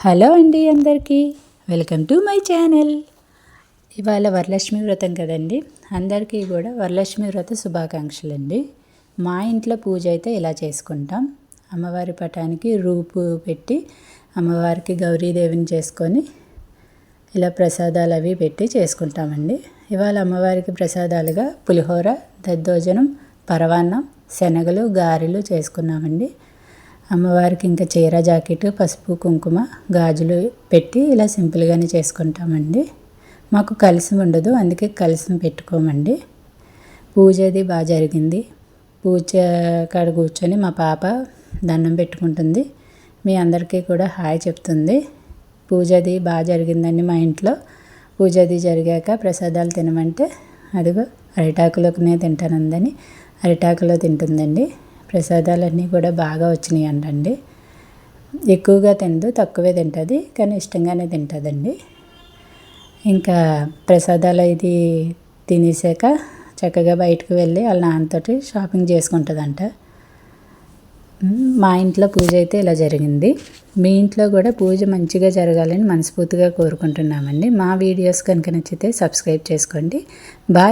Hello అండి అందరికీ welcome to my channel. ఇవాళ వరలక్ష్మి వ్రతం కదండి. అందరికీ కూడా వరలక్ష్మి వ్రత శుభాకాంక్షలు అండి. మా ఇంట్లో పూజ అయితే ఇలా చేసుకుంటాం. అమ్మవారి పటానికి రూపు పెట్టి అమ్మవారికి గౌరీదేవిని చేసుకొని ఇలా ప్రసాదాలు అవి పెట్టి చేసుకుంటామండి. ఇవాళ అమ్మవారికి ప్రసాదాలుగా పులిహోర, దద్దోజనం, పరవాన్నం, శనగలు, గారెలు చేసుకున్నామండి. అమ్మవారికి ఇంకా చీర, జాకెట్, పసుపు, కుంకుమ, గాజులు పెట్టి ఇలా సింపుల్గానే చేసుకుంటామండి. మాకు కలశం ఉండదు, అందుకే కలశం పెట్టుకోమండి. పూజ అది బాగా జరిగింది. పూజ కాడ కూర్చొని మా పాప దండం పెట్టుకుంటుంది. మీ అందరికీ కూడా హాయ్ చెప్తుంది. పూజ అది బాగా జరిగిందండి మా ఇంట్లో. పూజ అది జరిగాక ప్రసాదాలు తినమంటే అదిగో అరిటాకులోనే తింటానందని అరిటాకులో తింటుందండి. ప్రసాదాలన్నీ కూడా బాగా వచ్చినాయి అంటండి. ఎక్కువగా తినదు, తక్కువే తింటుంది, కానీ ఇష్టంగానే తింటుందండి. ఇంకా ప్రసాదాలు ఇది తినేసాక చక్కగా బయటకు వెళ్ళి వాళ్ళ నాన్నతోటి షాపింగ్ చేసుకుంటుందంట. మా ఇంట్లో పూజ అయితే ఇలా జరిగింది. మీ ఇంట్లో కూడా పూజ మంచిగా జరగాలని మనస్ఫూర్తిగా కోరుకుంటున్నామండి. మా వీడియోస్ కనుక నచ్చితే సబ్స్క్రైబ్ చేసుకోండి. బాయ్.